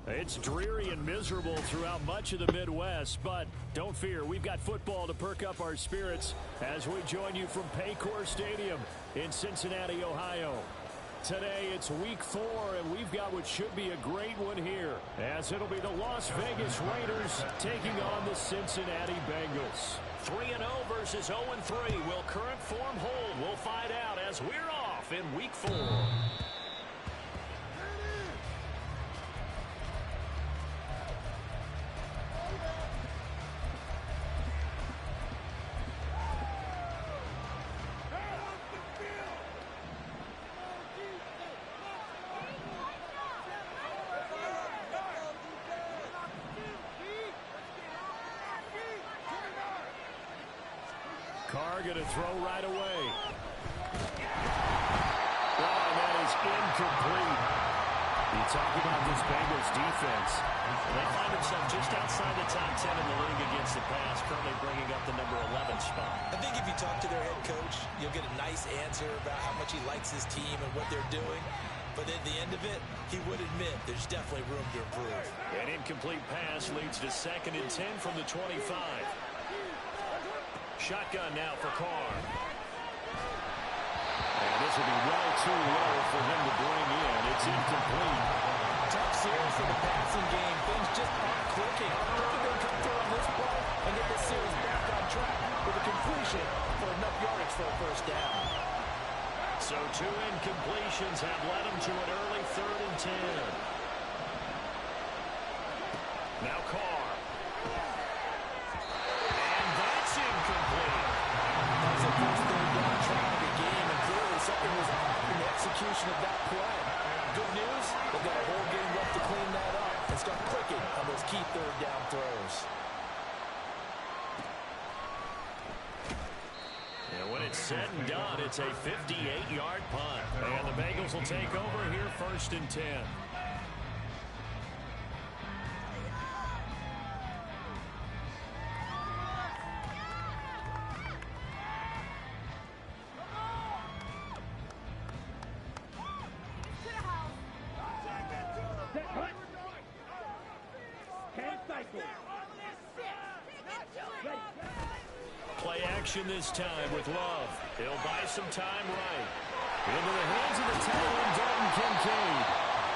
It's dreary and miserable throughout much of the Midwest, but don't fear, we've got football to perk up our spirits as we join you from Paycor Stadium in Cincinnati, Ohio. Today it's week 4, and we've got what should be a great one here, as it'll be the Las Vegas Raiders taking on the Cincinnati Bengals. 3-0 versus 0-3. Will current form hold? We'll find out as we're off in week 4. Carr going to throw right away. Oh, that is incomplete. You talk about this Bengals defense. They find themselves just outside the top 10 in the league against the pass, currently bringing up the number 11 spot. I think if you talk to their head coach, you'll get a nice answer about how much he likes his team and what they're doing. But at the end of it, he would admit there's definitely room to improve. An incomplete pass leads to 2nd and 10 from the 25. Shotgun now for Carr. And this will be well too low for him to bring in. It's incomplete. Tough series for the passing game. Things just aren't clicking. They're going to come through on this play and get this series back on track with a completion for enough yardage for a first down. So 2 incompletions have led him to an early 3rd and 10. Now Carr. Execution of that play. Good news, they've got a whole game left to clean that up and start clicking on those key 3rd down throws. And when it's said and done, it's a 58-yard punt. And the Bengals will take over here 1st and 10. Play action this time with Love. He'll buy some time right. Into the hands of the tight end, Dalton Kincaid.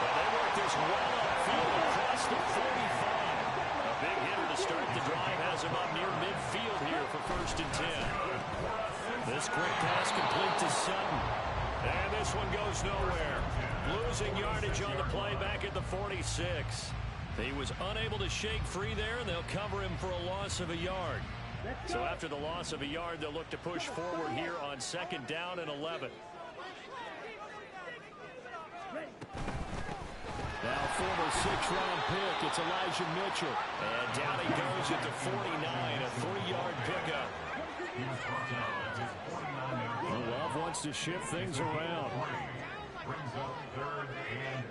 And they work this well upfield across the 45. A big hitter to start the drive has him up near midfield here for 1st and 10. This quick pass complete to Sutton. And this one goes nowhere. Losing yardage on the play back at the 46. He was unable to shake free there, and they'll cover him for a loss of a yard. So after the loss of a yard, they'll look to push forward here on 2nd down and 11. Now former 6th-round pick, it's Elijah Mitchell. And down he goes at the 49, a 3-yard pickup. Love wants to shift things around. Brings up 3rd and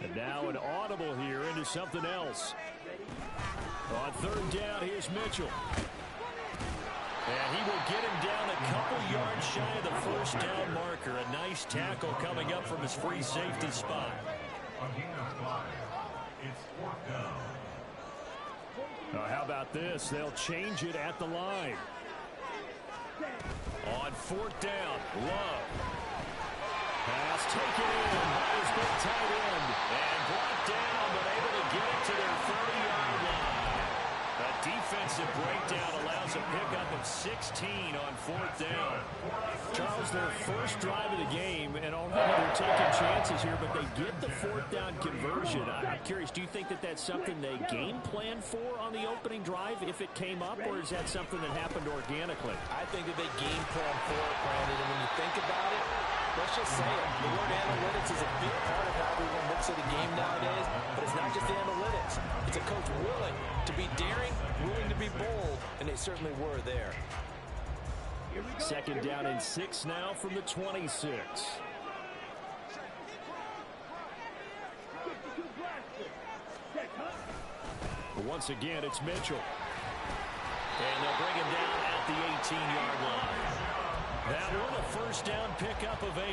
8. And now an audible here into something else. On 3rd down, here's Mitchell. And he will get him down a couple yards shy of the 1st down marker. A nice tackle coming up from his free safety spot. Again, 5. It's 4th down. Now, how about this? They'll change it at the line. On 4th down, Love. Pass taken in by his big tight end. And brought down, but able to get it to their 30-yard line. A defensive breakdown allows a pickup of 16 on 4th down. Charles, their first drive of the game, and already they're taking chances here, but they get the 4th down conversion. I'm curious, do you think that that's something they game plan for on the opening drive if it came up, or is that something that happened organically? I think that they game plan for it, Brandon, and when you think about it, let's just say it. The word analytics is a big part of how everyone looks at the game nowadays, but it's not just the analytics. It's a coach willing to be daring, willing to be bold, and they certainly were there. 2nd down and 6 now from the 26. Once again, it's Mitchell. And they'll bring him down at the 18-yard line. That one a first down pickup of 8.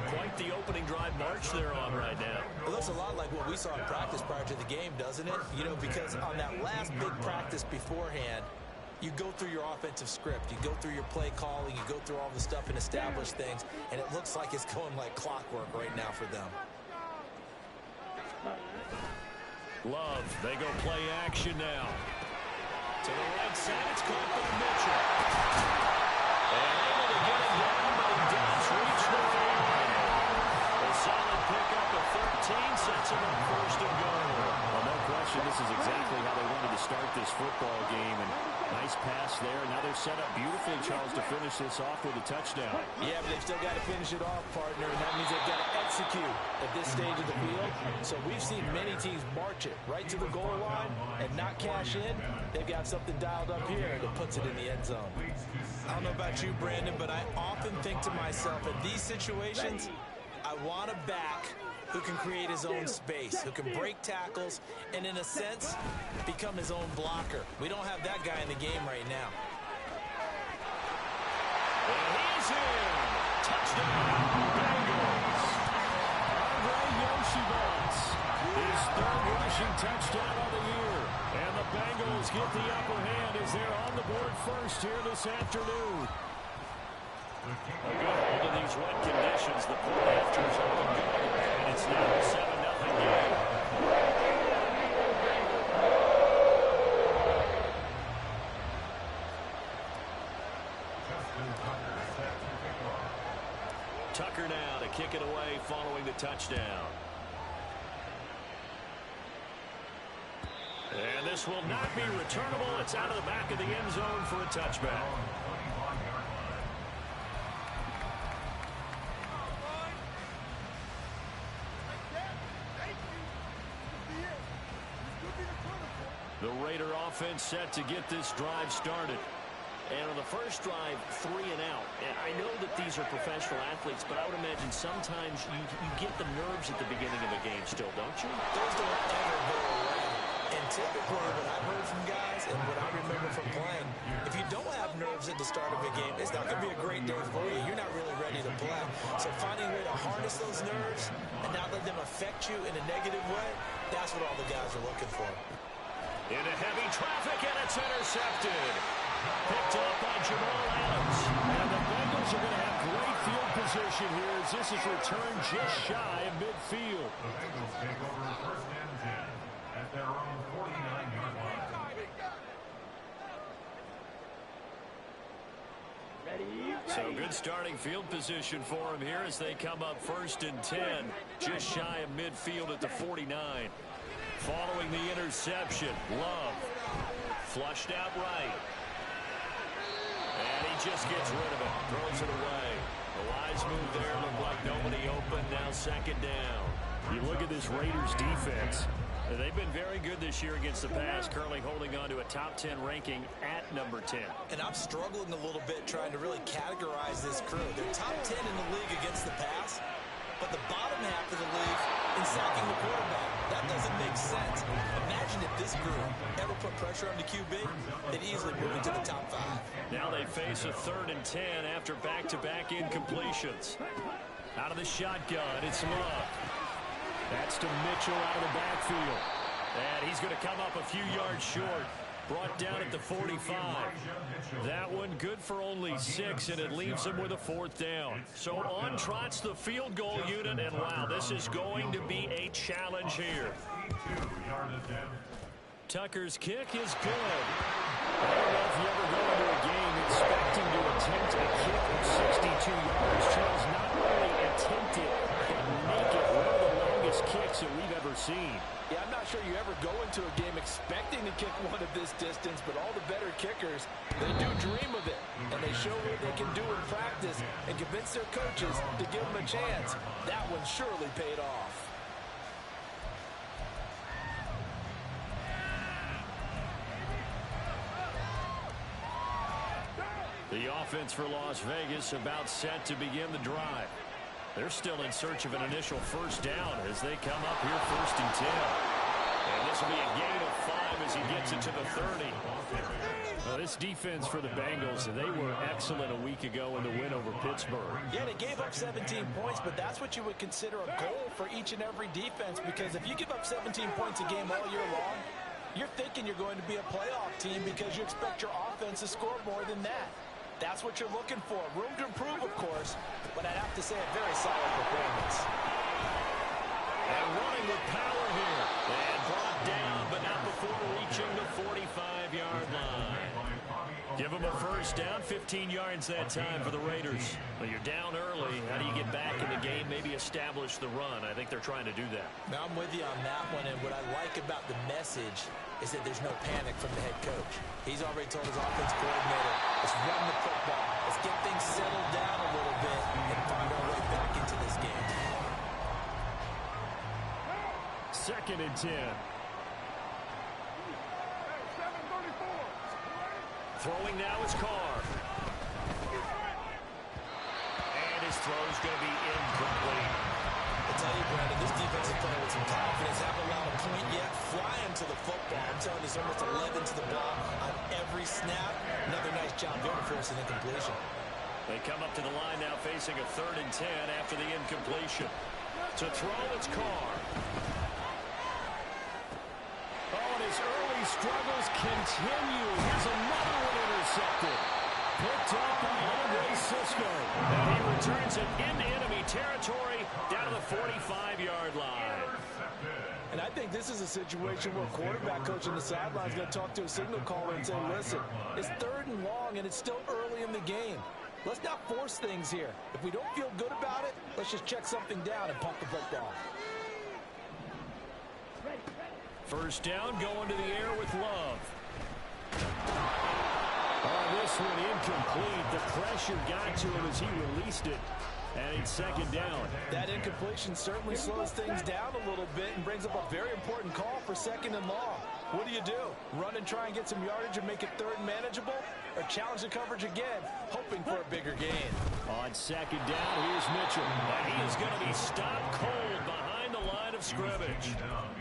Quite the opening drive march they're on right now. It looks a lot like what we saw in practice prior to the game, doesn't it? You know, because on that last big practice beforehand, you go through your offensive script, you go through your play calling, you go through all the stuff and establish things, and it looks like it's going like clockwork right now for them. Love, they go play action now. To the right side, it's caught by Mitchell. And able to get him down, but he does reach the line. A solid pickup of 13 sets him up first and goal. Well, no question, this is exactly how they wanted to start this football game. And nice pass there. Now they're set up beautifully, Charles, to finish this off with a touchdown. Yeah, but they've still got to finish it off, partner, and that means they've got to execute at this stage of the field. So we've seen many teams march it right to the goal line and not cash in. They've got something dialed up here that puts it in the end zone. I don't know about you, Brandon, but I often think to myself, in these situations, I want a back who can create his own space, who can break tackles, and in a sense, become his own blocker. We don't have that guy in the game right now. And he's in. Touchdown, Bengals. His third rushing touchdown of the year. And the Bengals get the upper hand as they're on the board first here this afternoon. A good hold in these wet conditions. The point after is up and good. And it's now a 7-0 game. Tucker now to kick it away following the touchdown. And this will not be returnable. It's out of the back of the end zone for a touchback. The Raider offense set to get this drive started. And on the first drive, 3 and out. And I know that these are professional athletes, but I would imagine sometimes you get the nerves at the beginning of a game still, don't you? Those don't ever go away. And typically, what I've heard from guys and what I remember from playing, if you don't have nerves at the start of a game, it's not going to be a great day for you. You're not really ready to play. So finding a way to harness those nerves and not let them affect you in a negative way, that's what all the guys are looking for. Into heavy traffic, and it's intercepted. Picked up by Jamal Adams. And the Bengals are going to have great field position here as this is returned just shy of midfield. The Bengals take over first and 10 at their own 49-yard line. So good starting field position for them here as they come up first and 10, just shy of midfield at the 49. Following the interception, Love flushed out right. And he just gets rid of it, throws it away. A wise move there, looked like nobody open, now second down. You look at this Raiders defense. They've been very good this year against the pass, currently holding on to a top 10 ranking at number 10. And I'm struggling a little bit trying to really categorize this crew. They're top 10 in the league against the pass, but the bottom half of the league in sacking the quarterback. That doesn't make sense. Imagine if this group ever put pressure on the QB, they'd easily move into the top 5. Now they face a 3rd and 10 after back-to-back incompletions. Out of the shotgun, it's Love. That's to Mitchell out of the backfield. And he's going to come up a few yards short. Brought down at the 45. That one good for only 6, and it leaves him with a 4th down. So on trots the field goal unit, and wow, this is going to be a challenge here. Tucker's kick is good. I don't know if you ever go into a game expecting to attempt a kick of 62 yards. Charles, not only attempt it, but make it one of the longest kicks that we've ever seen. Yeah, I'm not sure you ever go into a game expecting to kick one of this distance, but all the better kickers, they do dream of it, and they show what they can do in practice and convince their coaches to give them a chance. That one surely paid off. The offense for Las Vegas about set to begin the drive. They're still in search of an initial first down as they come up here 1st and 10. And this will be a gain of 5 as he gets it to the 30. Well, this defense for the Bengals, they were excellent a week ago in the win over Pittsburgh. Yeah, they gave up 17 points, but that's what you would consider a goal for each and every defense, because if you give up 17 points a game all year long, you're thinking you're going to be a playoff team because you expect your offense to score more than that. That's what you're looking for. Room to improve, of course, but I'd have to say a very solid performance. And running with power here. And brought down, but not before reaching the 45-yard line. Give them a first down, 15 yards that time for the Raiders. Well, you're down early. How do you get back in the game, maybe establish the run? I think they're trying to do that. Now, I'm with you on that one, and what I like about the message is that there's no panic from the head coach. He's already told his offense coordinator, let's run the football. Let's get things settled down a little bit and find our way back into this game. 2nd and 10. Throwing now is Carr. And his throw's going to be incomplete. I tell you, Brandon, this defense is playing with some confidence. Haven't allowed a point yet. Flying to the football. I'm telling you, there's almost 11 to the ball on every snap. Another nice job there to force an incompletion. They come up to the line now facing a 3rd and 10 after the incompletion. To throw, it's Carr. Oh, and his early struggles continue. Here's another one intercepted. Picked up by Andre Cisco. And he returns it into enemy territory down to the 45-yard line. And I think this is a situation where quarterback coach on the sideline is going to talk to a signal caller and say, listen, it's 3rd and long, and it's still early in the game. Let's not force things here. If we don't feel good about it, let's just check something down and pump the football. First down, going to the air with Love. On this one, incomplete. The pressure got to him as he released it. And it's 2nd down. That incompletion certainly slows things down a little bit and brings up a very important call for 2nd and long. What do? Run and try and get some yardage and make it 3rd and manageable? Or challenge the coverage again, hoping for a bigger gain? On 2nd down, here's Mitchell. And he is going to be stopped cold behind the line of scrimmage.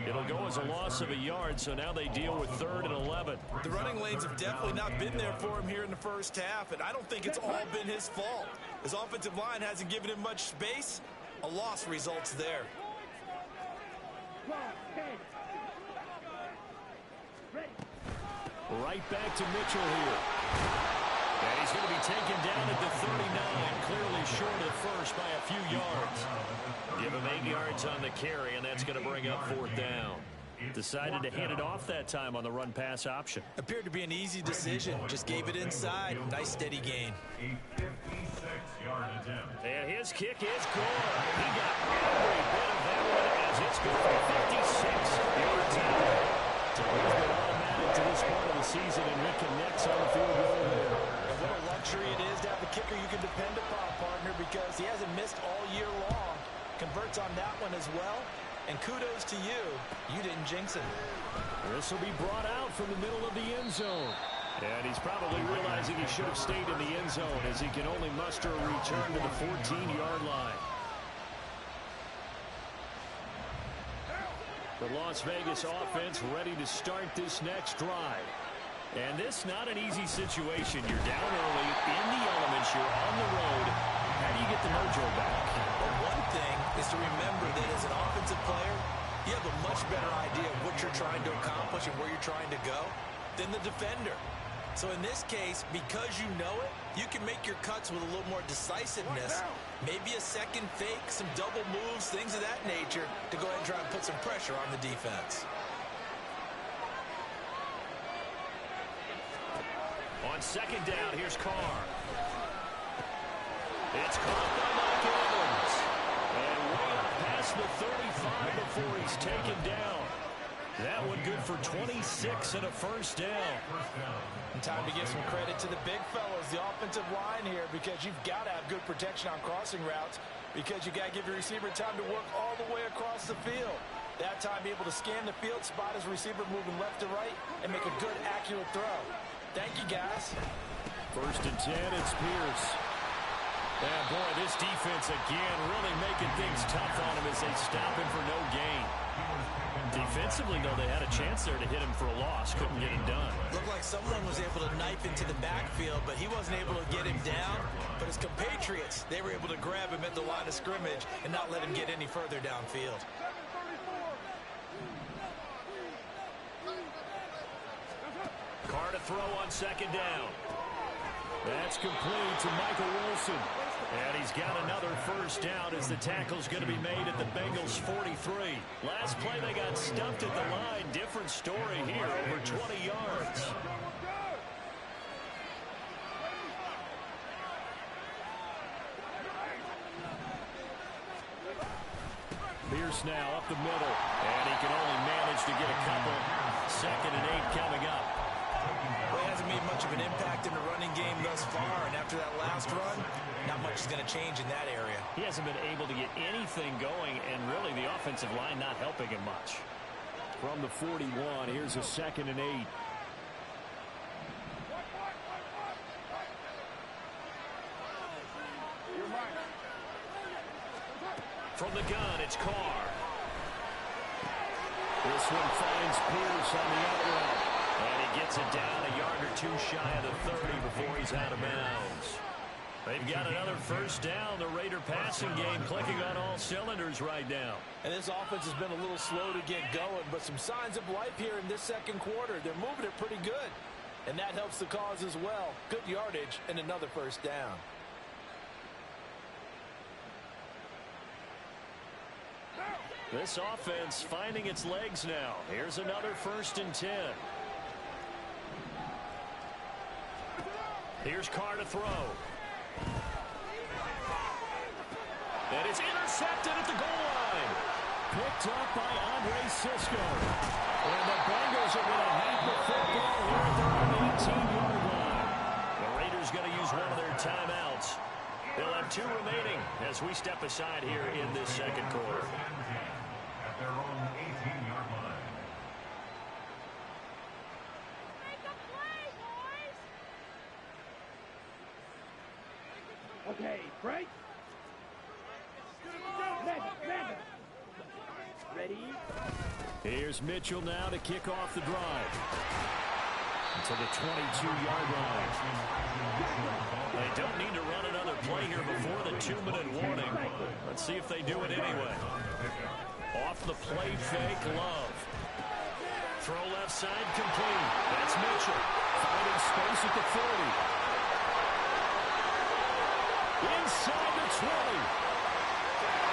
It'll go as a loss of a yard, so now they deal with 3rd and 11. The running lanes have definitely not been there for him here in the first half, and I don't think it's all been his fault. His offensive line hasn't given him much space. A loss results there. Right back to Mitchell here. And he's going to be taken down at the 39, clearly short of the first by a few yards. Give him 8 yards on the carry, and that's going to bring up 4th down. Decided to hand it off that time on the run-pass option. Appeared to be an easy decision. Just gave it inside. Nice, steady gain. A 56-yard attempt. And his kick is good. He got every bit of that one as it's good for 56 yards out. So he's been automatic to this part of the season, and Rick connects on the field goal there. And what a luxury it is to have a kicker you can depend upon, partner, because he hasn't missed all year long. Converts on that one as well. And kudos to you. You didn't jinx him. This will be brought out from the middle of the end zone. And he's probably realizing he should have stayed in the end zone as he can only muster a return to the 14-yard line. The Las Vegas offense ready to start this next drive. And this not an easy situation. You're down early, in the elements, you're on the road. How do you get the mojo back? Well, one thing is to remember that as an offensive player, you have a much better idea of what you're trying to accomplish and where you're trying to go than the defender. So in this case, because you know it, you can make your cuts with a little more decisiveness. Maybe a second fake, some double moves, things of that nature to go ahead and try and put some pressure on the defense. On 2nd down, here's Carr. It's caught by Mike Evans. And way up past the 35 before he's taken down. That one good for 26 and a first down. And time to give some credit to the big fellas, the offensive line here, because you've got to have good protection on crossing routes, because you got to give your receiver time to work all the way across the field. That time be able to scan the field, spot his receiver moving left to right, and make a good, accurate throw. Thank you, guys. 1st and 10, it's Pierce. And boy, this defense again really making things tough on him as they stop him for no gain. Defensively, though, they had a chance there to hit him for a loss. Couldn't get it done. Looked like someone was able to knife into the backfield, but he wasn't able to get him down. But his compatriots, they were able to grab him at the line of scrimmage and not let him get any further downfield. Carr to throw on second down. That's complete to Michael Wilson. And he's got another first down as the tackle's going to be made at the Bengals 43. Last play they got stumped at the line. Different story here, over 20 yards. Pierce now up the middle. And he can only manage to get a couple. 2nd and 8 coming up. Well, he hasn't made much of an impact in the running game thus far, and after that last run, not much is going to change in that area. He hasn't been able to get anything going, and really the offensive line not helping him much. From the 41, here's a 2nd and 8. From the gun, it's Carr. This one finds Pierce on the out route. And he gets it down a yard or two shy of the 30 before he's out of bounds. They've got another first down. The Raider passing game clicking on all cylinders right now. And this offense has been a little slow to get going, but some signs of life here in this second quarter. They're moving it pretty good, and that helps the cause as well. Good yardage and another first down. This offense finding its legs now. Here's another 1st and 10. Here's Carr to throw. And it's intercepted at the goal line. Picked up by Andre Cisco. And the Bengals are going to have the football here at their own 18-yard line. The Raiders going to use one of their timeouts. They'll have 2 remaining as we step aside here in this second quarter. At their own 18-yard line. Okay, break. Ready? Here's Mitchell now to kick off the drive. To the 22-yard line. They don't need to run another play here before the 2-minute warning. Let's see if they do it anyway. Off the play fake, Love. Throw left side complete. That's Mitchell. Finding space at the 40. Inside the 20.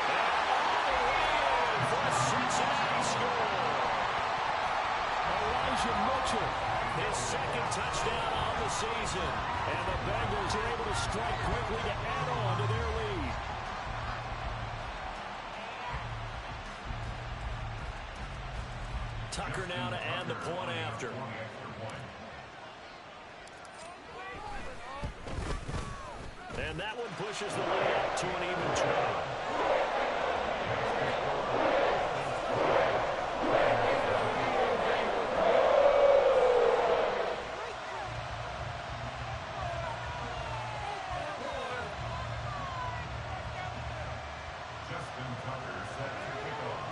And all the way in for a Cincinnati score. Elijah Mitchell, his 2nd touchdown on the season. And the Bengals are able to strike quickly to add on to their lead. Tucker now to add the point after. And that one pushes the lead up to an even 20. Justin Tucker set to kick off.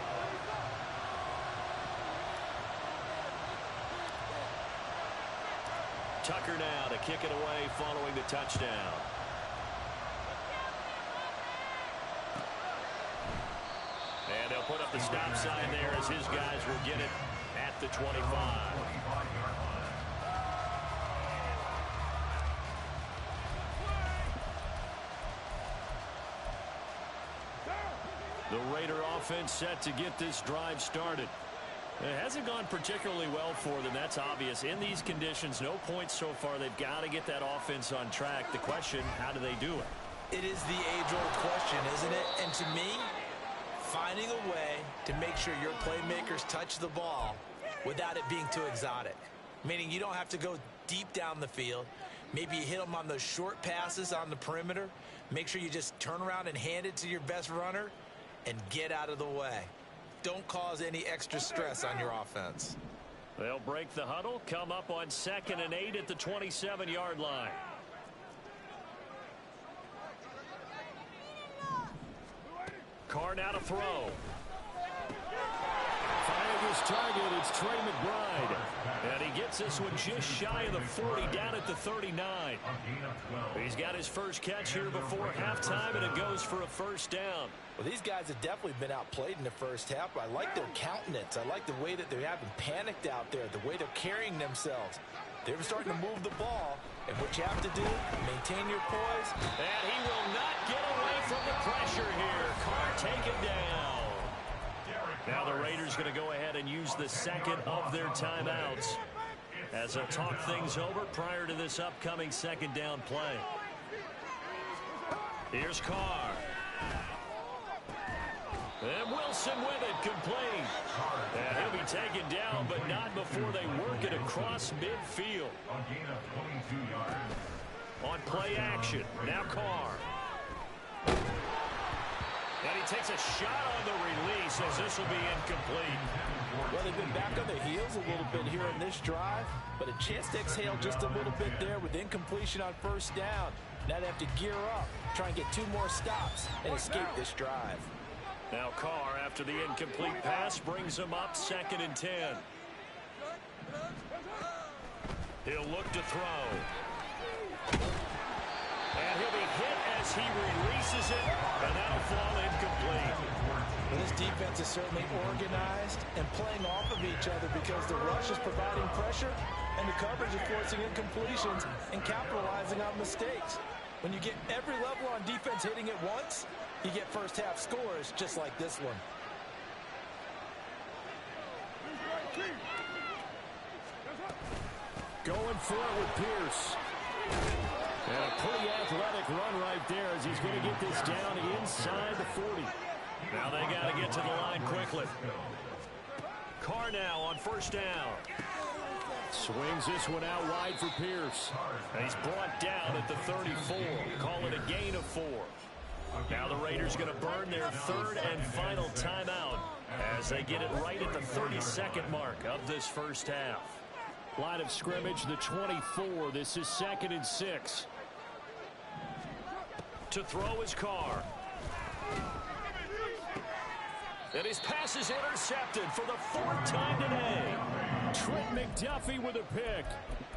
Tucker now to kick it away following the touchdown. And they'll put up the stop sign there as his guys will get it at the 25. The Raider offense set to get this drive started. It hasn't gone particularly well for them. That's obvious. In these conditions, no points so far. They've got to get that offense on track. The question, how do they do it? It is the age-old question, isn't it? And to me, finding a way to make sure your playmakers touch the ball without it being too exotic. Meaning you don't have to go deep down the field. Maybe you hit them on those short passes on the perimeter. Make sure you just turn around and hand it to your best runner and get out of the way. Don't cause any extra stress on your offense. They'll break the huddle, come up on 2nd and 8 at the 27-yard line. Carr now to throw. Finding his target. It's Trey McBride. And he gets this one just shy of the 40, down at the 39. He's got his first catch here before halftime, and it goes for a first down. Well, these guys have definitely been outplayed in the first half. I like their countenance. I like the way that they haven't panicked out there, the way they're carrying themselves. They're starting to move the ball, and what you have to do, maintain your poise. And he will not get away from the pressure here. Carr taken down. Now the Raiders going to go ahead and use the second of their timeouts as they'll talk things over prior to this upcoming second down play. Here's Carr. And Wilson with it, complete. And he'll be taken down, but not before they work it across midfield. On play action, now Carr. And he takes a shot on the release as this will be incomplete. Well, they've been back on their heels a little bit here in this drive, but a chance to exhale just a little bit there with incompletion on first down. Now they have to gear up, try and get 2 more stops, and escape this drive. Now Carr, after the incomplete pass, brings him up 2nd and 10. He'll look to throw. And he'll be hit as he releases it, and that'll fall incomplete. Well, this defense is certainly organized and playing off of each other because the rush is providing pressure and the coverage is forcing incompletions and capitalizing on mistakes. When you get every level on defense hitting it once, you get first half scores just like this one. Going for it with Pierce. And a pretty athletic run right there as he's going to get this down inside the 40. Now they got to get to the line quickly. Carr now on first down. Swings this one out wide for Pierce. And he's brought down at the 34. Call it a gain of 4. Now the Raiders going to burn their 3rd and final timeout as they get it right at the 32nd mark of this first half. Line of scrimmage, the 24. This is 2nd and 6. To throw his Carr. And his pass is intercepted for the 4th time today. Trent McDuffie with a pick.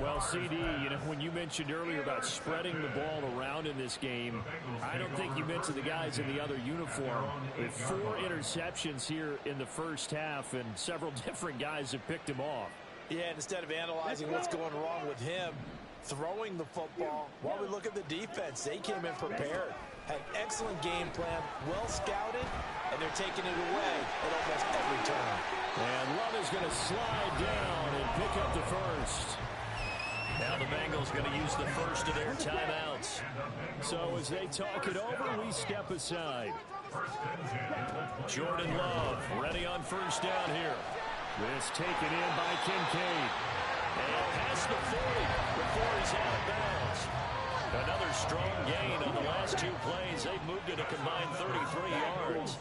Well, CD, you know, when you mentioned earlier about spreading the ball around in this game, I don't think you mentioned the guys in the other uniform. With 4 interceptions here in the first half, and several different guys have picked him off. Yeah, instead of analyzing what's going wrong with him, throwing the football, while we look at the defense, they came in prepared. Had an excellent game plan, well scouted, and they're taking it away at almost every turn. And Love is going to slide down and pick up the first. Now the Bengals going to use the first of their timeouts. So as they talk it over, we step aside. Jordan Love ready on first down here. This taken in by Kincaid. And past the 40 before he's out of bounds. Another strong gain on the last 2 plays. They've moved it a combined 33 yards.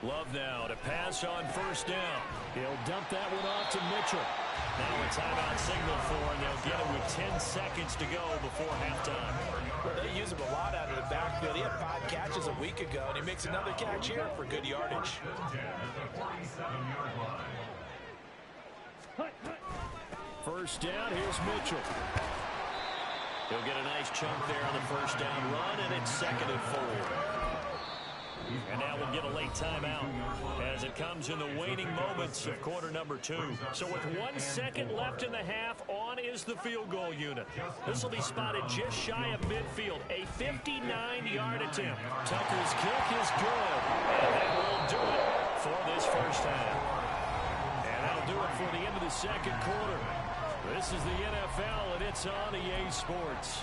Love now to pass on first down. He'll dump that one off to Mitchell. Now a timeout signal for, and they'll get it with 10 seconds to go before halftime. Well, they use him a lot out of the backfield. He had 5 catches a week ago, and he makes another catch here for good yardage. First down, here's Mitchell. He'll get a nice chunk there on the first down run, and it's 2nd and 4. And now we'll get a late timeout as it comes in the waning moments of quarter number 2. So with 1 second left in the half, on is the field goal unit. This will be spotted just shy of midfield. A 59-yard attempt. Tucker's kick is good. And that will do it for this first half. And that'll do it for the end of the second quarter. This is the NFL, and it's on EA Sports.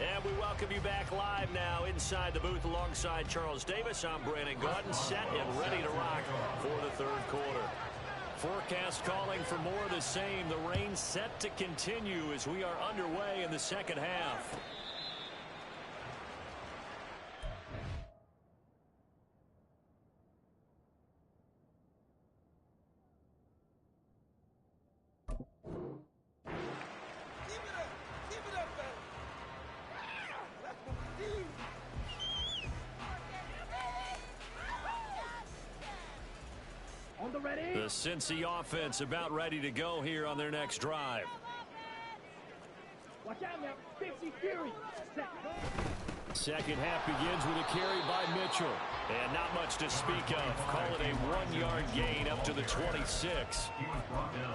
And we welcome you back live now inside the booth alongside Charles Davis. I'm Brandon Gordon, set and ready to rock for the 3rd quarter. Forecast calling for more of the same. The rain set to continue as we are underway in the second half. The Cincy offense about ready to go here on their next drive. Watch out now. 50 Fury. Second half begins with a carry by Mitchell. And not much to speak of. Call it a 1-yard gain up to the 26.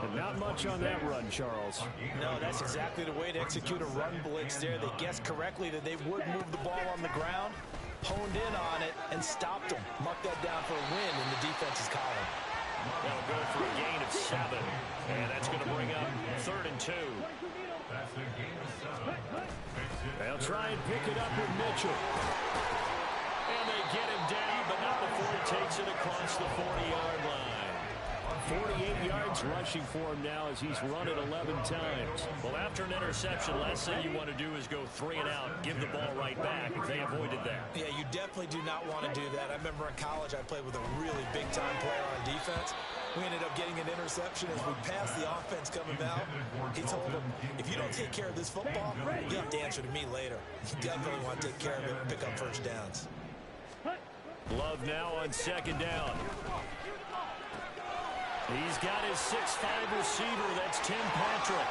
And not much on that run, Charles. No, that's exactly the way to execute a run blitz there. They guessed correctly that they would move the ball on the ground, honed in on it, and stopped them. Mucked that down for a win in the defense's column. They'll go for a gain of 7. And that's going to bring up 3rd and 2. That's a gain of 7. They'll try and pick it up with Mitchell. And they get him down, but not before he takes it across the 40-yard line. 48 yards rushing for him now as he's run it 11 times. Well, after an interception, last thing you want to do is go 3 and out, give the ball right back if they avoided that. Yeah, you definitely do not want to do that. I remember in college I played with a really big-time player on defense. We ended up getting an interception as we passed the offense coming out. He told him, if you don't take care of this football, you'll have to answer to me later. You definitely want to take care of it and pick up first downs. Love now on 2nd down. He's got his 6'5 receiver. That's Tim Patrick.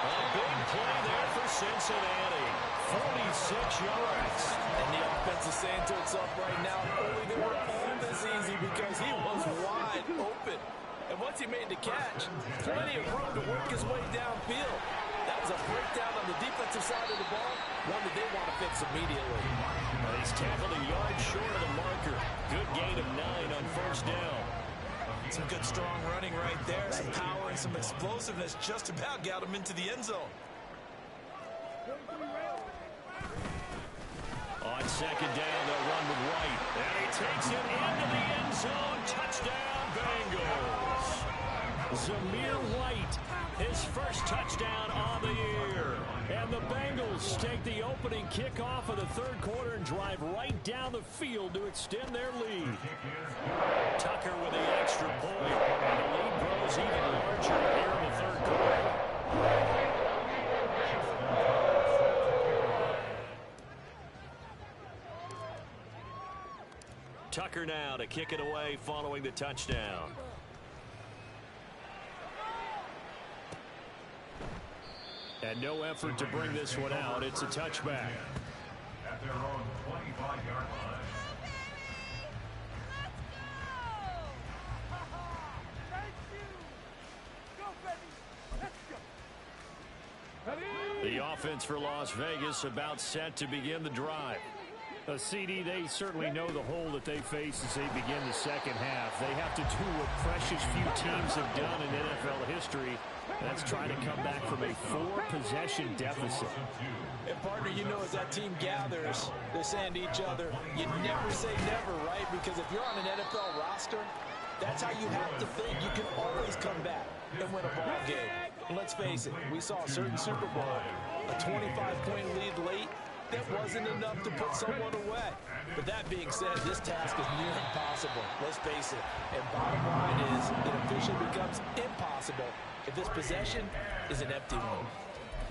A big play there for Cincinnati. 46 yards. And the offense is saying to itself right now, only they were all this easy because he was wide open. And once he made the catch, plenty of room to work his way downfield. That was a breakdown on the defensive side of the ball, one that they want to fix immediately. He's tackled a yard short of the marker. Good gain of 9 on 1st down. Some good strong running right there, some power and some explosiveness just about got him into the end zone. On 2nd down, they'll run with White. And he takes it into the end zone. Touchdown, Bengals. Zamir White, his first touchdown on the year. And the Bengals take the opening kickoff of the 3rd quarter and drive right down the field to extend their lead. Tucker with the extra point. And the lead grows even larger here in the 3rd quarter. Tucker now to kick it away following the touchdown. And no effort to bring this one out. It's a touchback. At their own 25-yard line. The offense for Las Vegas about set to begin the drive. CD, they certainly know the hole that they face as they begin the 2nd half. They have to do what precious few teams have done in NFL history. That's trying to come back from a 4-possession deficit. And partner, you know, as that team gathers, they're saying to each other, you never say never, right? Because if you're on an NFL roster, that's how you have to think. You can always come back and win a ball game. And let's face it, we saw a certain Super Bowl, a 25-point lead late. That wasn't enough to put someone away. But that being said, this task is near impossible. Let's face it. And bottom line is, it officially becomes impossible if this possession is an empty one.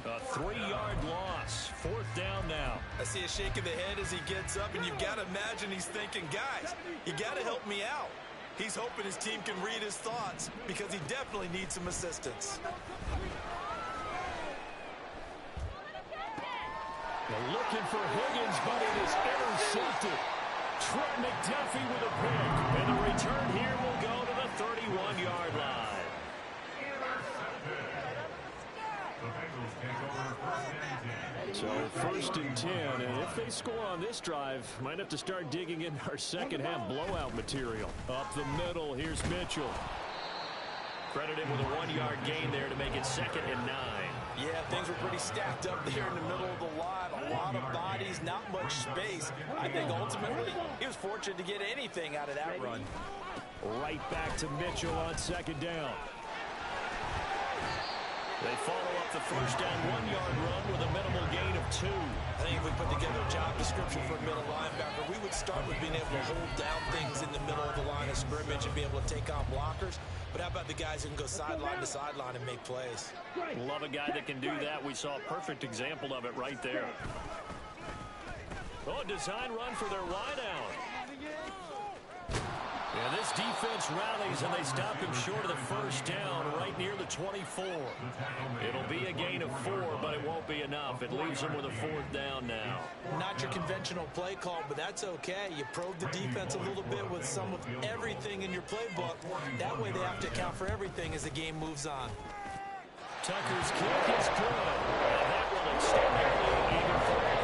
A 3-yard loss. 4th down now. I see a shake of the head as he gets up, and you've got to imagine he's thinking, guys, you got to help me out. He's hoping his team can read his thoughts because he definitely needs some assistance. They're looking for Higgins, but it is intercepted. Trent McDuffie with a pick. And the return here will go to the 31-yard line. The Bengals take over 1st and 10. So 1st and 10, and if they score on this drive, might have to start digging in our 2nd half blowout material. Up the middle, here's Mitchell. Credited with a 1-yard gain there to make it 2nd and 9. Yeah, things were pretty stacked up there in the middle of the line. A lot of bodies, not much space. I think ultimately he was fortunate to get anything out of that run. Right back to Mitchell on 2nd down. They follow up the 1st down 1-yard run with a minimal gain of 2. I think if we put together a job description for a middle linebacker, we would start with being able to hold down things in the middle of the line of scrimmage and be able to take on blockers. But how about the guys who can go sideline to sideline and make plays? Love a guy that can do that. We saw a perfect example of it right there. Oh, design run for their wideout. And this defense rallies, and they stop him short of the first down right near the 24. It'll be a gain of 4, but it won't be enough. It leaves them with a 4th down now. Not your conventional play call, but that's okay. You probe the defense a little bit with some of everything in your playbook. That way they have to account for everything as the game moves on. Tucker's kick is good. And that will extend their lead even further.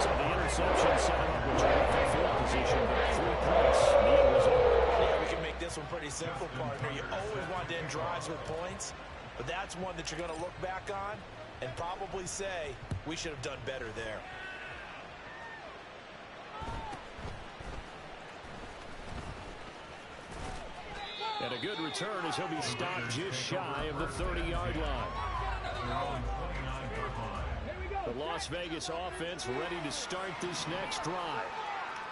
So the interception set him up with terrific field position, but 3 points. Neal was over. Yeah, we can make this one pretty simple, partner. You always want to end drives with points, but that's one that you're going to look back on and probably say, we should have done better there. And a good return as he'll be stopped just shy of the 30-yard line. The Las Vegas offense ready to start this next drive.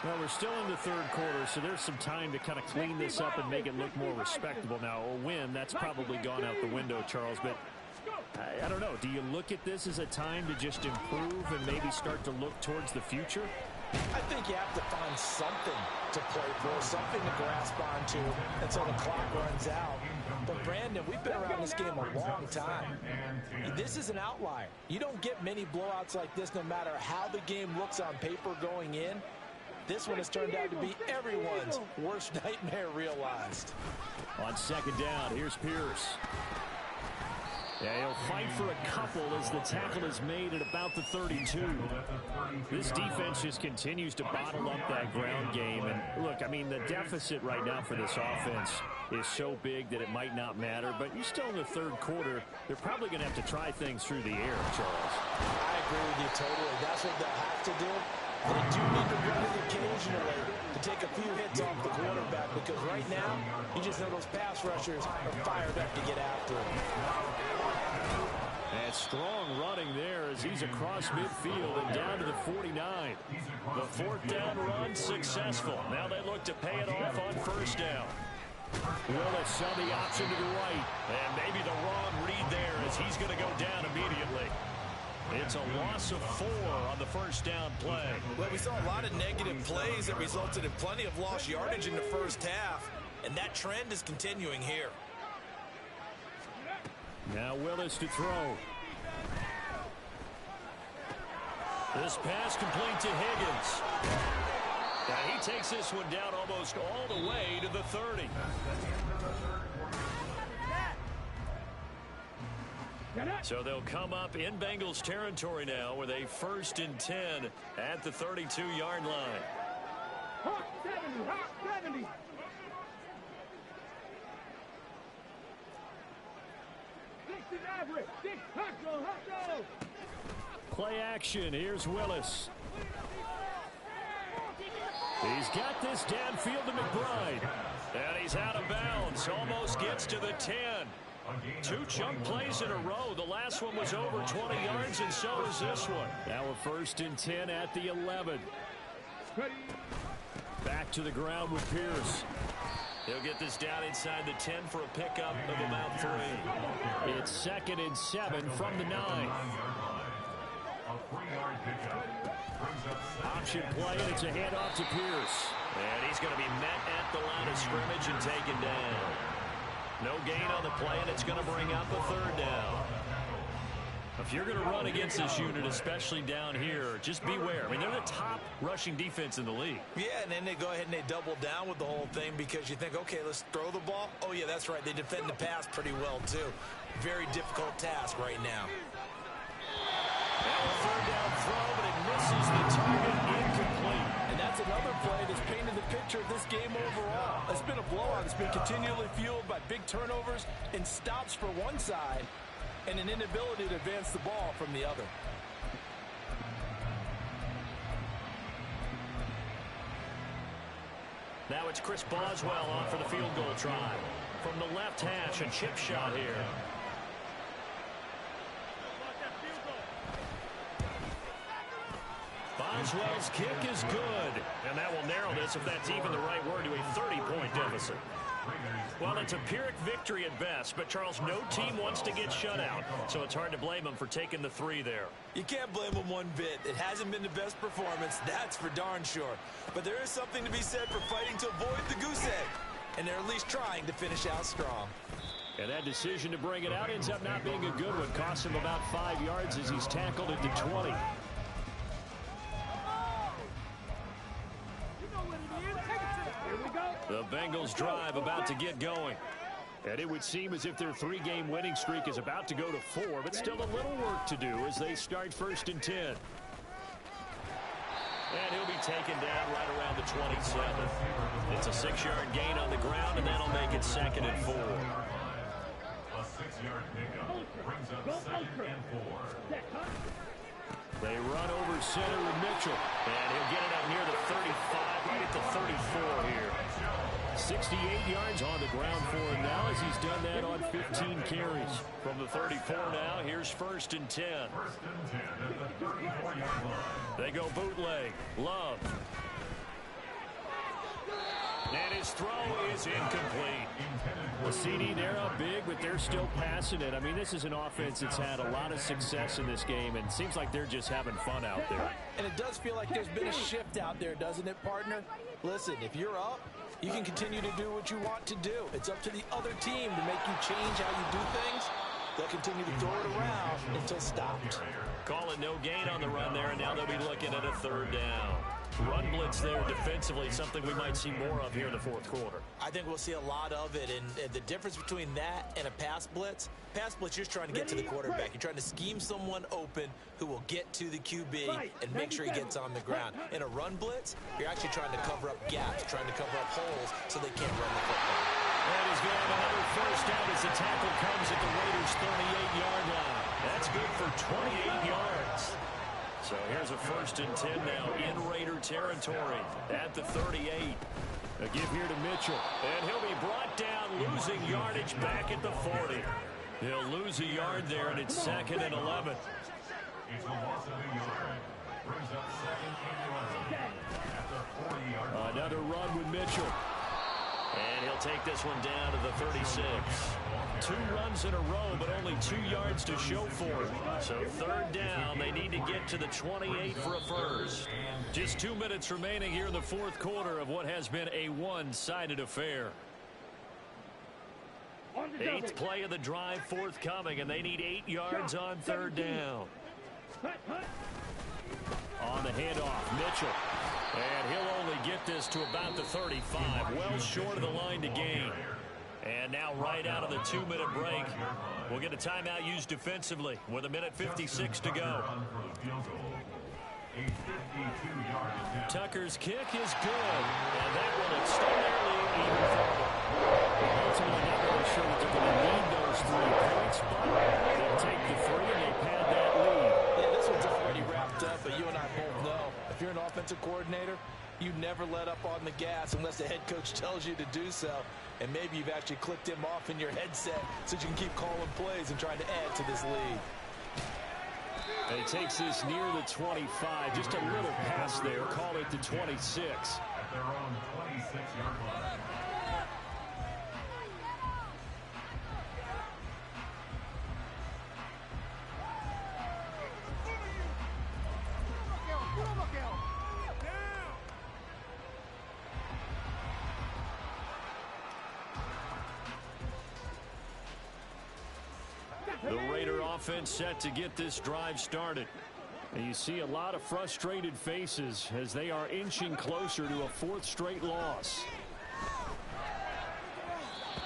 Well, we're still in the 3rd quarter, so there's some time to kind of clean this up and make it look more respectable. Now, a win, that's probably gone out the window, Charles, but I don't know. Do you look at this as a time to just improve and maybe start to look towards the future? I think you have to find something to play for, something to grasp onto until the clock runs out. But, Brandon, we've been around this game a long time. This is an outlier. You don't get many blowouts like this no matter how the game looks on paper going in. This one has turned out to be everyone's worst nightmare realized. On 2nd down, here's Pierce. Yeah, he'll fight for a couple as the tackle is made at about the 32. This defense just continues to bottle up that ground game. And look, I mean, the deficit right now for this offense is so big that it might not matter. But you're still in the 3rd quarter. They're probably going to have to try things through the air, Charles. I agree with you totally. That's what they'll have to do. They do need to run it occasionally to take a few hits off the quarterback, because right now, you just know those pass rushers are fired up to get after him. And strong running there as he's across midfield and down to the 49. The 4th down run successful. Now they look to pay it off on 1st down. Willis on the option to the right. And maybe the wrong read there as he's going to go down immediately. It's a loss of 4 on the 1st down play. Well, we saw a lot of negative plays that resulted in plenty of lost yardage in the 1st half, and that trend is continuing here. Now Willis to throw. This pass complete to Higgins. And he takes this one down almost all the way to the 30. So they'll come up in Bengals territory now with a 1st and 10 at the 32-yard line. Hawk 70, Hawk 70. Play action. Here's Willis. He's got this downfield to McBride. And he's out of bounds. Almost gets to the 10. 2 chunk plays in a row. The last one was over 20 yards, and so is this one. Now a 1st and 10 at the 11. Back to the ground with Pierce. He'll get this down inside the 10 for a pickup of about 3. It's 2nd and 7 from the 9. Option play, and it's a handoff to Pierce. And he's going to be met at the line of scrimmage and taken down. No gain on the play, and it's going to bring up a 3rd down. If you're going to run against this unit, especially down here, just beware. I mean, they're the top rushing defense in the league. Yeah, and then they go ahead and they double down with the whole thing because you think, okay, let's throw the ball. Oh, yeah, that's right. They defend the pass pretty well, too. Very difficult task right now. Now a 3rd down throw, but it misses the target, incomplete. And that's another play that's painted the picture of this game overall. It's been a blowout. It's been continually fueled by big turnovers and stops for one side and an inability to advance the ball from the other. Now it's Chris Boswell on for the field goal try. From the left hash, a chip shot here. Boswell's kick is good. And that will narrow this, if that's even the right word, to a 30-point deficit. Well, it's a Pyrrhic victory at best, but Charles, no team wants to get shut out, so it's hard to blame them for taking the 3 there. You can't blame them one bit. It hasn't been the best performance, that's for darn sure. But there is something to be said for fighting to avoid the goose egg. and they're at least trying to finish out strong. And that decision to bring it out ends up not being a good one. Costs him about 5 yards as he's tackled at the 20. The Bengals drive about to get going. And it would seem as if their 3-game winning streak is about to go to 4, but still a little work to do as they start 1st and 10. And he'll be taken down right around the 27. It's a 6-yard gain on the ground, and that'll make it 2nd and 4. A 6-yard pickup brings up 2nd and 4. They run over center with Mitchell. And he'll get it up near the 35, right at the 34 here. 68 yards on the ground for him now as he's done that on 15 carries. From the 34 now, here's 1st and 10. 1st and 10 at the 34-yard line. They go bootleg. Love. And his throw is incomplete. The CD, they're up big, but they're still passing it. I mean, this is an offense that's had a lot of success in this game, and it seems like they're just having fun out there. And it does feel like there's been a shift out there, doesn't it, partner? Listen, if you're up, you can continue to do what you want to do. It's up to the other team to make you change how you do things. They'll continue to throw it around until stopped. Call it no gain on the run there, and now they'll be looking at a 3rd down. Run blitz there defensively, something we might see more of here in the 4th quarter. I think we'll see a lot of it, and the difference between that and a pass blitz, you're just trying to get to the quarterback. You're trying to scheme someone open who will get to the QB and make sure he gets on the ground. In a run blitz, you're actually trying to cover up gaps, trying to cover up holes so they can't run the football. And he's going to have another 1st down as the tackle comes at the Raiders' 38-yard line. That's good for 28 yards. So here's a 1st and 10 now in Raider territory at the 38. A give here to Mitchell. And he'll be brought down, losing yardage back at the 40. He'll lose a yard there, and it's 2nd and 11. It's a loss of a yard. Brings up 2nd and 11 at the 40-yard line. Another run with Mitchell. And he'll take this one down to the 36. 2 runs in a row, but only 2 yards to show for it. So 3rd down, they need to get to the 28 for a 1st. Just 2 minutes remaining here in the 4th quarter of what has been a one-sided affair. 8th play of the drive forthcoming, and they need 8 yards on 3rd down. On the handoff, Mitchell. And he'll only get this to about the 35, well short of the line to gain. And now right out of the 2-minute break, we'll get a timeout used defensively with 1:56 to go. Tucker's kick is good, and that will extend their lead even further. Ultimately, not really sure that they're going to need those 3 points, but they'll take the 3 and they pad that lead. Yeah, this one's already wrapped up, but you and I both know if you're an offensive coordinator, you never let up on the gas unless the head coach tells you to do so. And maybe you've actually clicked him off in your headset so you can keep calling plays and trying to add to this lead. And he takes this near the 25. Just a little pass there. Call it the 26. At their own 26-yard line. The Raider offense set to get this drive started. And you see a lot of frustrated faces as they are inching closer to a 4th straight loss.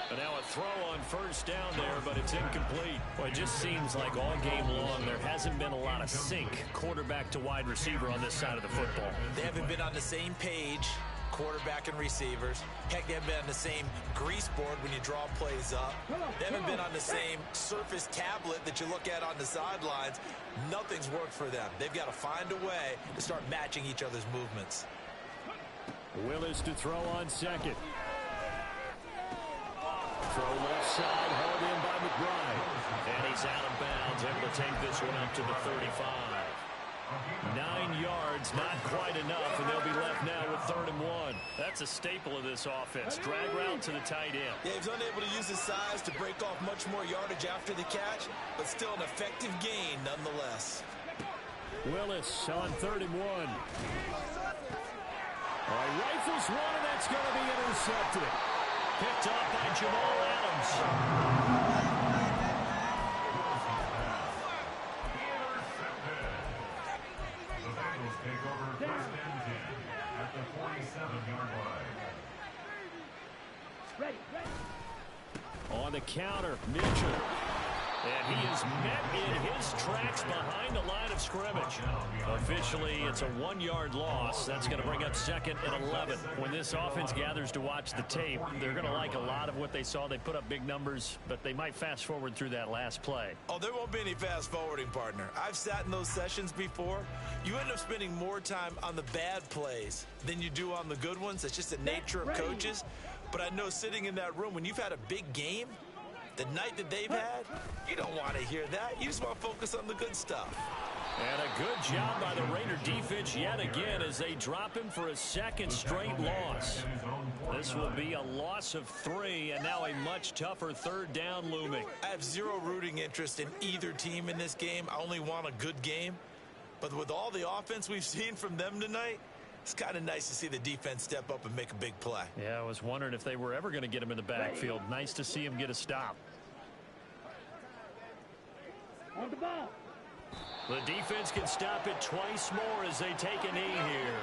And now a throw on 1st down there, but it's incomplete. Well, it just seems like all game long there hasn't been a lot of sync quarterback to wide receiver on this side of the football. They haven't been on the same page, quarterback and receivers. Heck, they haven't been on the same grease board when you draw plays up. They haven't been on the same surface tablet that you look at on the sidelines. Nothing's worked for them. They've got to find a way to start matching each other's movements. Willis to throw on 2nd. Throw left side, held in by McBride. And he's out of bounds, able to take this one up to the 35. 9 yards, not quite enough, and they'll be left now with 3rd and 1. That's a staple of this offense. Drag route to the tight end. Yeah, he's unable to use his size to break off much more yardage after the catch, but still an effective gain nonetheless. Willis on 3rd and 1. All right, rifles one, and that's going to be intercepted. Picked off by Jamal Adams. The Bengals take over first and 10 at the 47-yard line. Ready. On the counter, Mitchell. And he is met in his tracks behind the line of scrimmage. Officially, it's a 1-yard loss. That's going to bring up second and 11. When this offense gathers to watch the tape, they're going to like a lot of what they saw. They put up big numbers, but they might fast forward through that last play. Oh, there won't be any fast forwarding, partner. I've sat in those sessions before. You end up spending more time on the bad plays than you do on the good ones. It's just the nature of coaches. But I know sitting in that room, when you've had a big game, the night that they've had, you don't want to hear that. You just want to focus on the good stuff. And a good job by the Raider defense yet again as they drop him for a second straight loss. This will be a loss of 3, and now a much tougher third down looming. I have zero rooting interest in either team in this game. I only want a good game. But with all the offense we've seen from them tonight, it's kind of nice to see the defense step up and make a big play. Yeah, I was wondering if they were ever going to get him in the backfield. Nice to see him get a stop. On the ball. The defense can stop it twice more as they take a knee here.